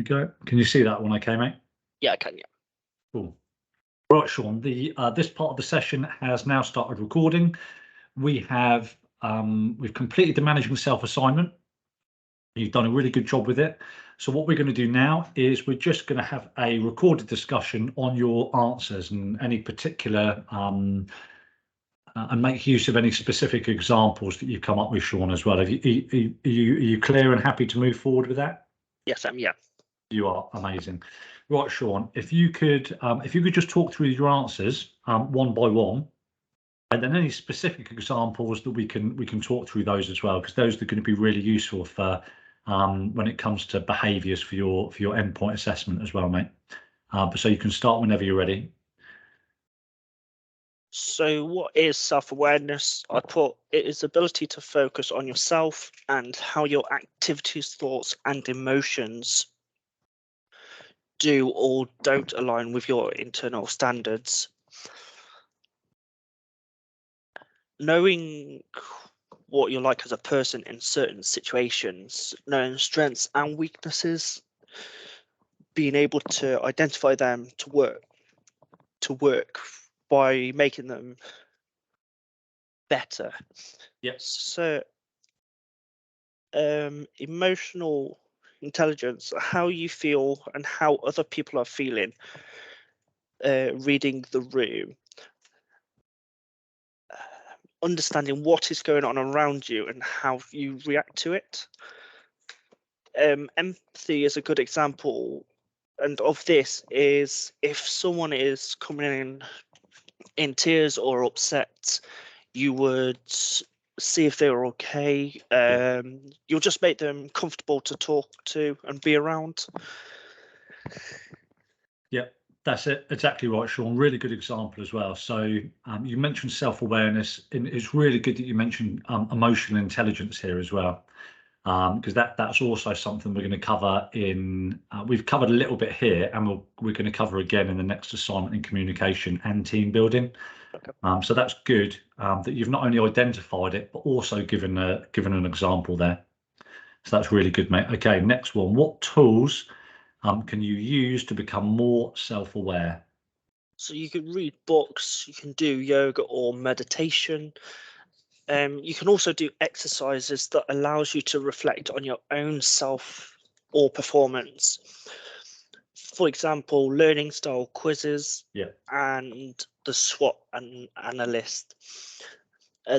we go. Can you see that one okay, mate? Yeah, I can, yeah. Cool. Right, Sean, this part of the session has now started recording. We've completed the management self-assignment. You've done a really good job with it. So what we're going to do now is we're just going to have a recorded discussion on your answers and any particular and make use of any specific examples that you've come up with, Sean, as well. Are you clear and happy to move forward with that? Yes, yeah. You are amazing. Right, Sean, if you could just talk through your answers one by one, and then any specific examples that we can talk through those as well, because those are going to be really useful for when it comes to behaviours for your endpoint assessment as well, mate. So you can start whenever you're ready. So what is self-awareness? I put it is the ability to focus on yourself and how your activities, thoughts, and emotions do or don't align with your internal standards. Knowing what you're like as a person in certain situations, knowing strengths and weaknesses, being able to identify them to work by making them better. Yep. So emotional intelligence, how you feel and how other people are feeling, reading the room, understanding what is going on around you and how you react to it. Empathy is a good example, and of this is if someone is coming in tears or upset, you would see if they're okay. You'll just make them comfortable to talk to and be around. Yeah, that's it. Exactly right, Sean. Really good example as well. So you mentioned self-awareness, and it's really good that you mentioned emotional intelligence here as well, because that's also something we're going to cover in. We've covered a little bit here, and we're going to cover again in the next assignment in communication and team building. Okay. So that's good that you've not only identified it, but also given an example there. So that's really good, mate. Okay, next one. What tools can you use to become more self-aware? So you can read books, you can do yoga or meditation. You can also do exercises that allows you to reflect on your own self or performance. For example, learning style quizzes, and the SWOT and analyst.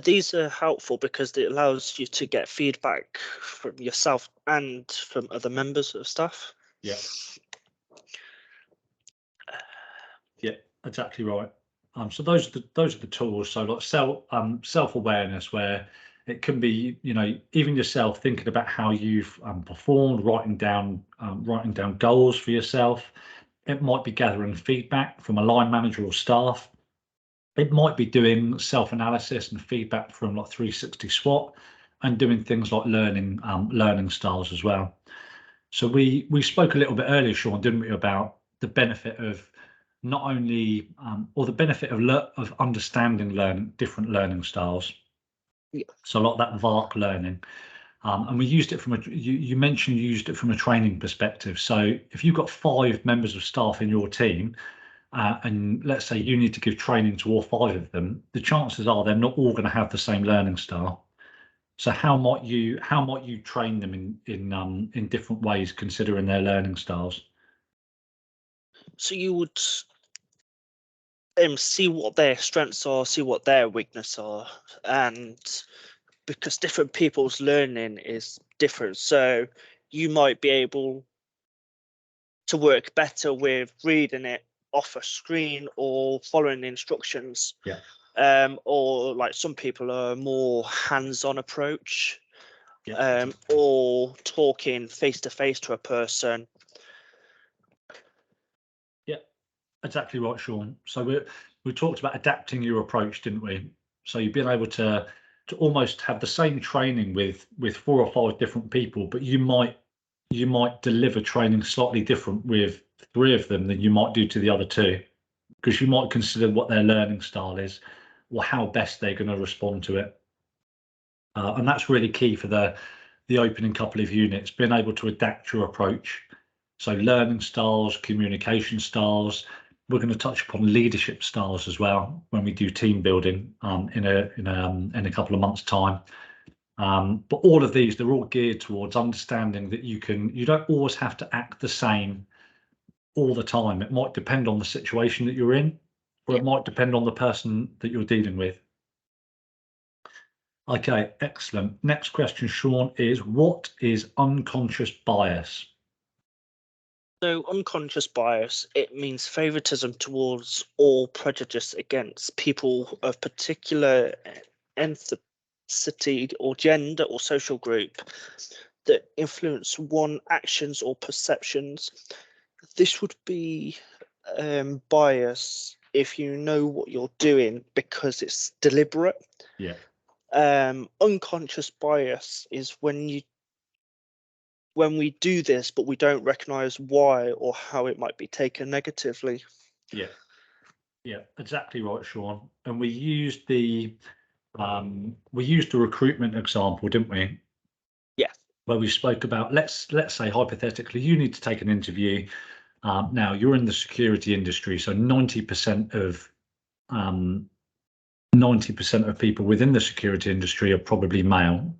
These are helpful because it allows you to get feedback from yourself and from other members of staff. Yeah. Yeah, exactly right. So those are the tools. So like self-awareness, where it can be, even yourself thinking about how you've performed, writing down goals for yourself. It might be gathering feedback from a line manager or staff. It might be doing self-analysis and feedback from like 360 SWOT, and doing things like learning styles as well. So we spoke a little bit earlier, Sean, didn't we, about the benefit of not only or the benefit of understanding different learning styles. Yeah. So a lot of that VARC learning. And we used it from you mentioned you used it from a training perspective. So if you've got 5 members of staff in your team, and let's say you need to give training to all 5 of them, the chances are they're not all going to have the same learning style. So how might you train them in different ways, considering their learning styles? So you would see what their strengths are, see what their weaknesses are, and because different people's learning is different, so you might be able to work better with reading it off a screen or following the instructions. Yeah. Or like some people are more hands-on approach. Yeah. Or talking face to face to a person. Yeah, exactly right, Sean. So we talked about adapting your approach, didn't we? So you've been able to almost have the same training with 4 or 5 different people, but you might deliver training slightly different with 3 of them than you might do to the other 2, because you might consider what their learning style is or how best they're going to respond to it. And that's really key for the opening couple of units, being able to adapt your approach. So learning styles, communication styles. We're going to touch upon leadership styles as well when we do team building in a couple of months' time. But all of these, they're all geared towards understanding that you don't always have to act the same all the time. It might depend on the situation that you're in, or it might depend on the person that you're dealing with. Okay, excellent. Next question, Sean, is what is unconscious bias? So unconscious bias, it means favoritism towards or prejudice against people of particular ethnicity or gender or social group that influence one actions or perceptions. This would be bias if you know what you're doing because it's deliberate. Yeah. Unconscious bias is when we do this, but we don't recognize why or how it might be taken negatively. Yeah. Yeah, exactly right, Sean. And we used the recruitment example, didn't we? Yeah. Where we spoke about let's say hypothetically you need to take an interview. Now you're in the security industry, so 90% of 90% of people within the security industry are probably male.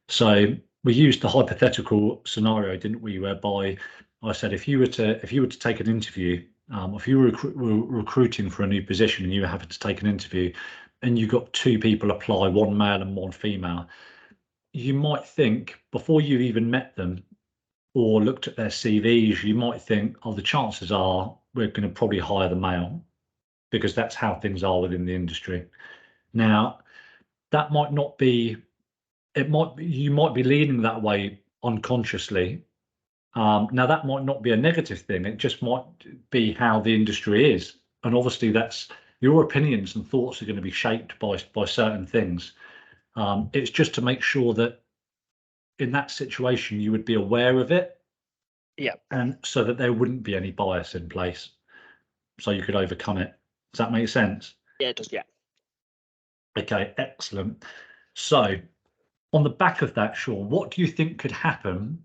So we used the hypothetical scenario, didn't we, whereby I said if you were to take an interview, if you were recruiting for a new position and you happened to take an interview, and you got two people apply, one male and one female, you might think before you even met them or looked at their CVs, you might think, oh, the chances are we're going to probably hire the male because that's how things are within the industry. Now, that might not be you might be leaning that way unconsciously. Now that might not be a negative thing. It just might be how the industry is, and obviously that's your opinions and thoughts are going to be shaped by certain things. It's just to make sure that in that situation you would be aware of it, Yeah. and so that there wouldn't be any bias in place, so you could overcome it. Does that make sense? Yeah, it does. Yeah. Okay, excellent. So on the back of that, Sean, what do you think could happen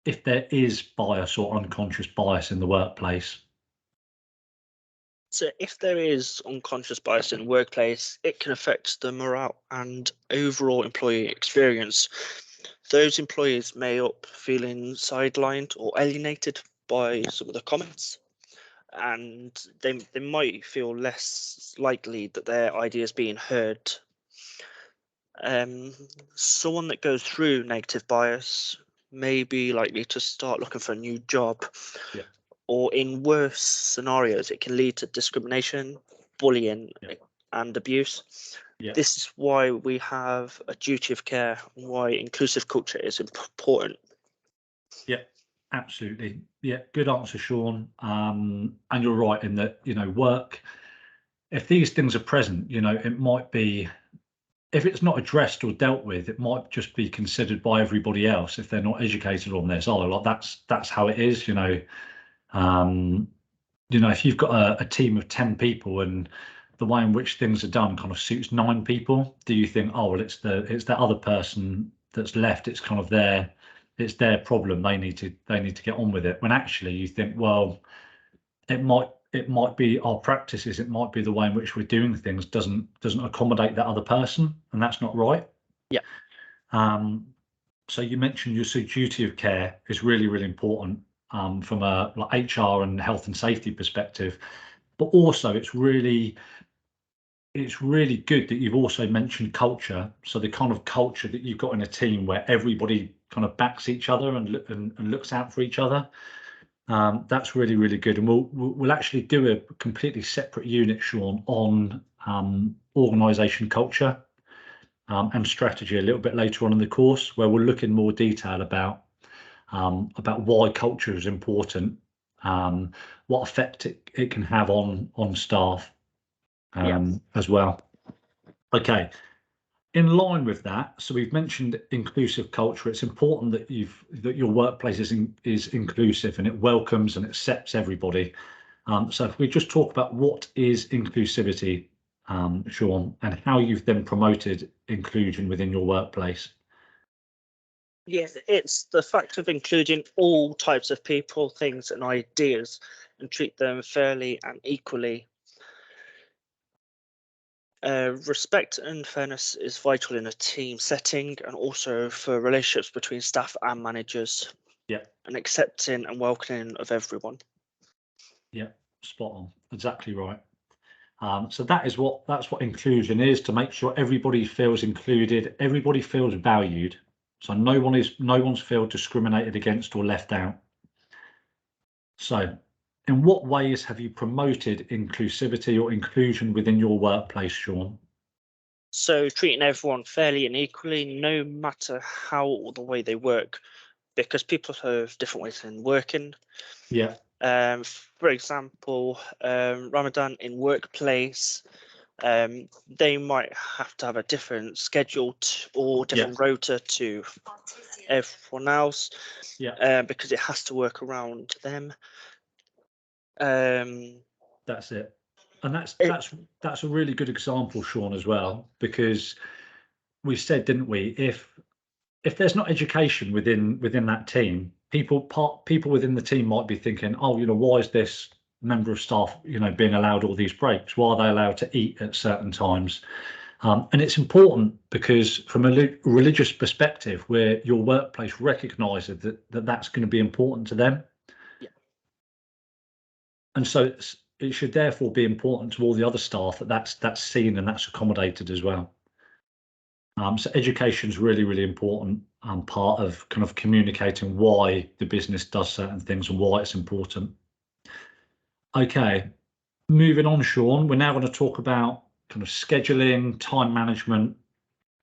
if there is bias or unconscious bias in the workplace? So if there is unconscious bias in the workplace, it can affect the morale and overall employee experience. Those employees may up feeling sidelined or alienated by some of the comments, and they might feel less likely that their ideas being heard. Someone that goes through negative bias may be likely to start looking for a new job, Yeah. or in worse scenarios, it can lead to discrimination, bullying, Yeah. and abuse. Yeah. This is why we have a duty of care and why inclusive culture is important. Yeah, absolutely. Yeah, good answer, Sean. And you're right in that, work, if these things are present, it might be, if it's not addressed or dealt with, it might just be considered by everybody else if they're not educated on this. Oh, like that's how it is. If you've got a team of 10 people and the way in which things are done kind of suits 9 people, do you think, oh well, it's that other person that's left, it's kind of their problem, they need to get on with it, when actually you think, well, it might be our practices, it might be the way in which we're doing things doesn't accommodate that other person, and that's not right. Yeah. So you mentioned your duty of care is really, really important from a HR and health and safety perspective, but also it's really good that you've also mentioned culture. So the kind of culture that you've got in a team where everybody kind of backs each other and looks out for each other. That's really, really good. And we'll actually do a completely separate unit, Sean, on organisation culture and strategy a little bit later on in the course, where we'll look in more detail about why culture is important, what effect it can have on staff as well. Okay. In line with that, so we've mentioned inclusive culture. It's important that your workplace is inclusive and it welcomes and accepts everybody. So if we just talk about what is inclusivity, Sean, and how you've then promoted inclusion within your workplace. Yes, it's the fact of including all types of people, things, and ideas, and treat them fairly and equally. Respect and fairness is vital in a team setting and also for relationships between staff and managers, Yeah, and accepting and welcoming of everyone. yeah, spot on. Exactly right. So that's what inclusion is, to make sure everybody feels included, everybody feels valued. So no one's feel discriminated against or left out. So in what ways have you promoted inclusivity or inclusion within your workplace, Sean? So treating everyone fairly and equally, no matter how or the way they work, because people have different ways in working. Yeah, For example, Ramadan in workplace, they might have to have a different schedule or yeah, different rota to everyone else, yeah. because it has to work around them. Um, That's it. And that's it, that's that's a really good example, Sean, as well, because we said, didn't we, if there's not education within that team, people within the team might be thinking, oh, why is this member of staff, being allowed all these breaks? Why are they allowed to eat at certain times? And it's important because from a religious perspective, where your workplace recognises that's going to be important to them. yeah. And so it should therefore be important to all the other staff that's seen and that's accommodated as well. So education is really, really important part of kind of communicating why the business does certain things and why it's important. Okay, moving on, Sean, we're now going to talk about kind of scheduling, time management,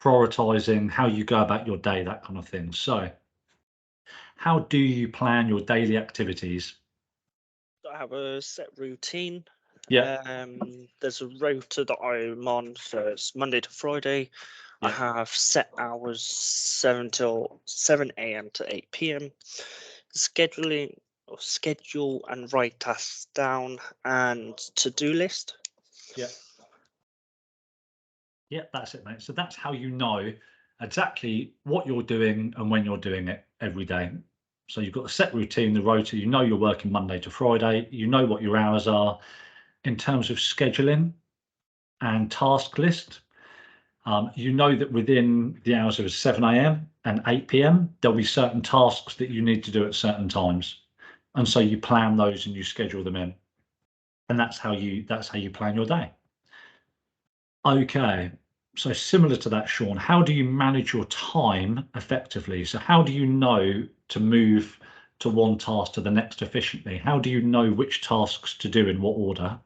prioritizing, how you go about your day, that kind of thing. So how do you plan your daily activities? I have a set routine. Yeah, There's a rota that I'm on, so it's Monday to Friday. I yeah, have set hours 7 a.m. to 8 p.m. Scheduling or schedule and write tasks down and to-do list. yeah. Yeah, that's it, mate. So that's how you know exactly what you're doing and when you're doing it every day. So you've got a set routine, the rota, you're working Monday to Friday, you know what your hours are. In terms of scheduling and task list, you know that within the hours of 7 a.m. and 8 p.m., there'll be certain tasks that you need to do at certain times. And so you plan those and you schedule them in. And that's how you plan your day. Okay. So similar to that, Sean, how do you manage your time effectively? So how do you know to move to one task to the next efficiently? How do you know which tasks to do in what order?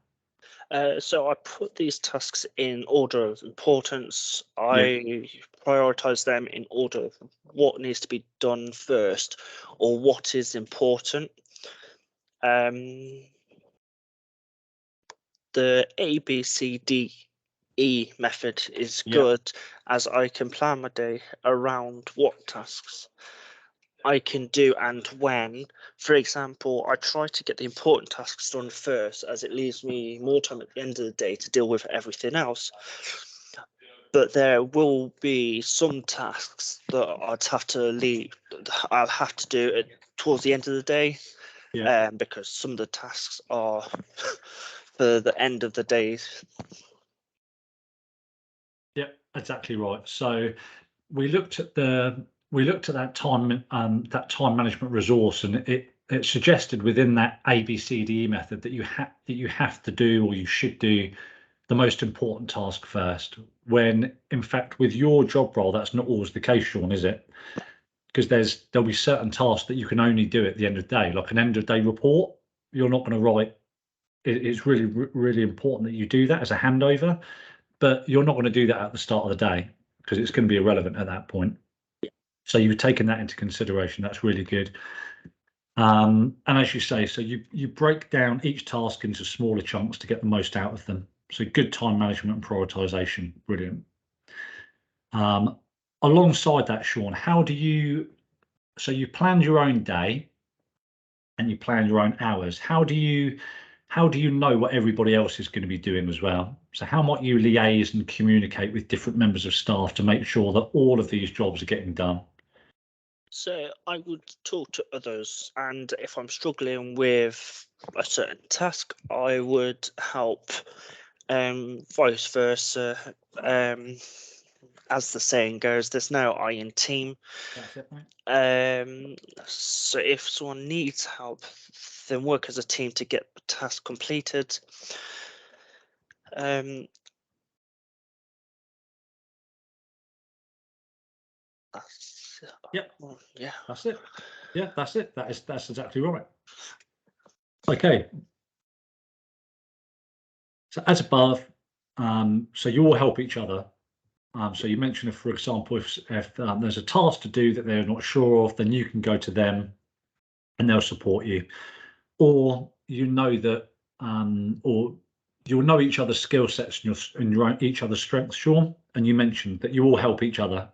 So I put these tasks in order of importance. Yeah, I prioritize them in order of what needs to be done first or what is important. Um, the ABCDE method is yeah, good as I can plan my day around what tasks I can do and when. For example, I try to get the important tasks done first as it leaves me more time at the end of the day to deal with everything else. But there will be some tasks that I'd have to leave, I'll have to do it towards the end of the day, yeah, because some of the tasks are for the end of the day. yeah, exactly right. So we looked at that time management resource, and it suggested within that ABCDE method that you have to do, or you should do, the most important task first, when in fact with your job role that's not always the case, Sean, is it? Because there'll be certain tasks that you can only do at the end of the day, like an end of day report. You're not going to write it's really really important that you do that as a handover, but you're not going to do that at the start of the day because it's going to be irrelevant at that point. So you've taken that into consideration. That's really good. And as you say, so you break down each task into smaller chunks to get the most out of them. So good time management and prioritization, brilliant. Um, Alongside that, Sean, so you planned your own day and you plan your own hours. How do you know what everybody else is going to be doing as well? So how might you liaise and communicate with different members of staff to make sure that all of these jobs are getting done? So I would talk to others, and if I'm struggling with a certain task, I would help, vice versa. Um, as the saying goes, there's no I in team. That's it, mate. So if someone needs help, then work as a team to get the task completed. Um, that's, Yep, well, yeah. that's it. Yeah, that's it. That's exactly right. Okay. So as above, so you all help each other. So you mentioned, if, for example, if there's a task to do that they're not sure of, then you can go to them and they'll support you. Or you know that, or you'll know each other's skill sets and your own, each other's strengths, Sean. And you mentioned that you all help each other,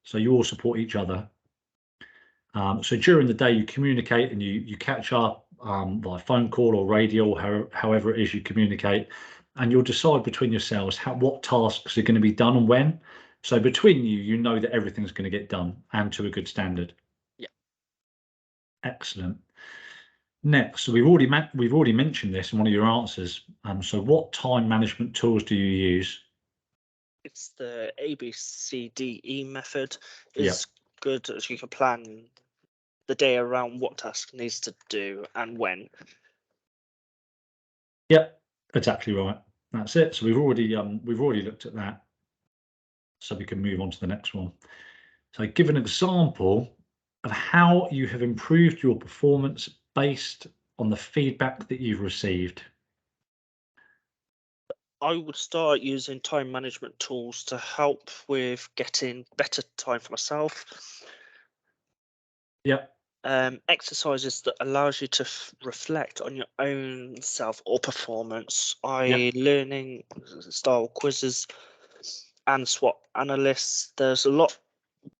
so you all support each other. So during the day, you communicate and you catch up by phone call or radio, or however it is you communicate, and you'll decide between yourselves what tasks are going to be done and when. So between you, you know that everything's going to get done and to a good standard. Yeah. Excellent. Next, so we've already mentioned this in one of your answers. So what time management tools do you use? It's the ABCDE method. Yeah, Is good as you can plan the day around what task needs to do and when. yeah, exactly right. That's it. So we've already looked at that. So we can move on to the next one. So give an example of how you have improved your performance based on the feedback that you've received. I would start using time management tools to help with getting better time for myself. Yeah, Exercises that allows you to reflect on your own self or performance. yeah, Learning style quizzes and SWOT analysts. There's a lot.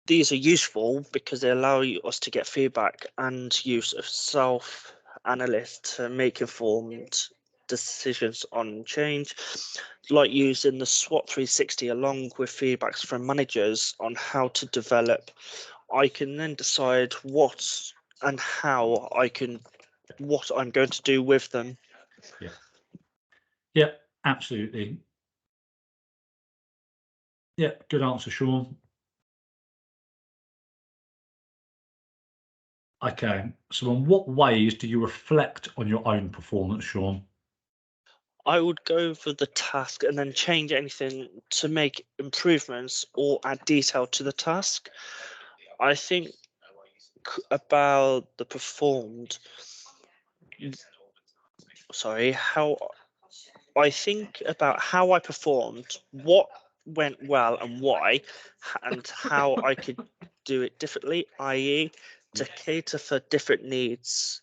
These are useful because they allow us to get feedback and use of self analyst to make informed decisions on change, like using the SWOT 360 along with feedbacks from managers on how to develop. I can then decide and how what I'm going to do with them. yeah, yeah, absolutely. Yeah, good answer, Sean. Okay, so in what ways do you reflect on your own performance, Sean? I would go for the task and then change anything to make improvements or add detail to the task. I think about the performed, sorry, how I think about how I performed, what went well and why, and how I could do it differently, i.e., to Yeah, cater for different needs.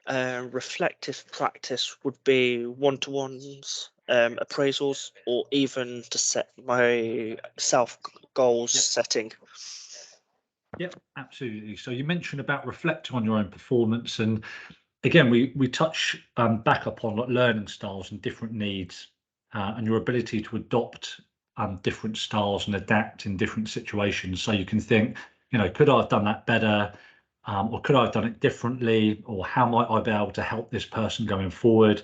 Reflective practice would be one-to-ones, appraisals, or even to set my self goals yeah, setting. yeah, absolutely. So you mentioned about reflecting on your own performance, and again, we touch back upon like learning styles and different needs, and your ability to adopt different styles and adapt in different situations. So you can think, could I have done that better, or could I have done it differently, or how might I be able to help this person going forward?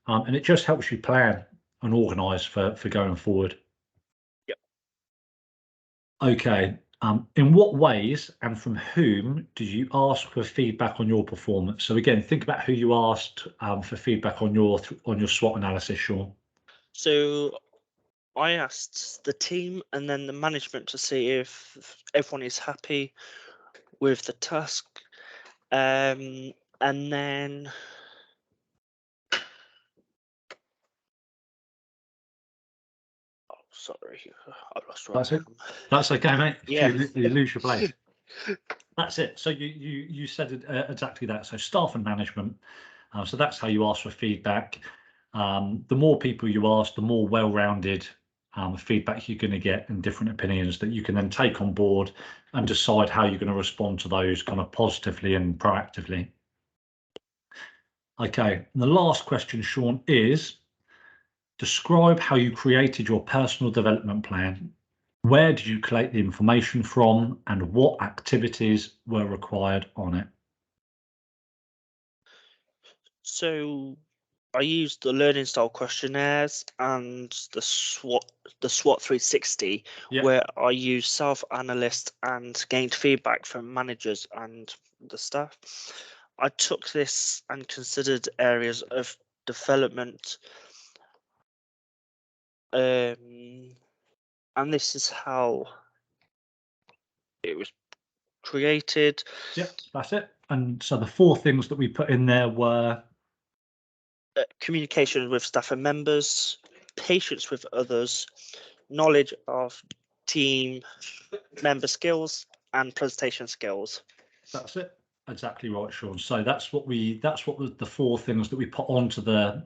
And it just helps you plan and organise for going forward. Yep. Okay. In what ways and from whom did you ask for feedback on your performance? So again, think about who you asked for feedback on your SWOT analysis, Sean. So I asked the team and then the management to see if everyone is happy with the task. And then, oh, sorry, I lost where That's I it. That's okay, mate. If am. you lose your place, that's it. So you said exactly that. So staff and management. So that's how you ask for feedback. The more people you ask, the more well-rounded feedback you're going to get and different opinions that you can then take on board and decide how you're going to respond to those kind of positively and proactively. Okay, and the last question, Sean, is describe how you created your personal development plan. Where did you collect the information from, and what activities were required on it? So I used the learning style questionnaires and the SWOT 360, Yeah, where I used self-analyst and gained feedback from managers and the staff. I took this and considered areas of development, and this is how it was created. yeah, that's it. And so the 4 things that we put in there were, Communication with staff and members, patience with others, knowledge of team member skills, and presentation skills. that's it. Exactly right, Sean. So that's what the 4 things that we put onto the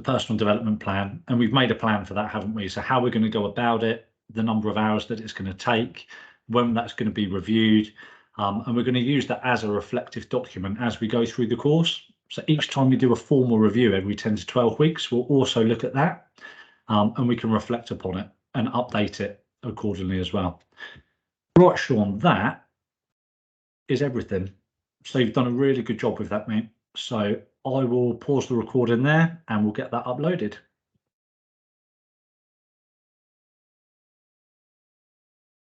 personal development plan, and we've made a plan for that, haven't we? So how we're going to go about it, the number of hours that it's going to take, when that's going to be reviewed, and we're going to use that as a reflective document as we go through the course. So each time we do a formal review every 10 to 12 weeks, we'll also look at that, and we can reflect upon it and update it accordingly as well. Right, Sean, that is everything. So you've done a really good job with that, mate. So I will pause the recording there and we'll get that uploaded.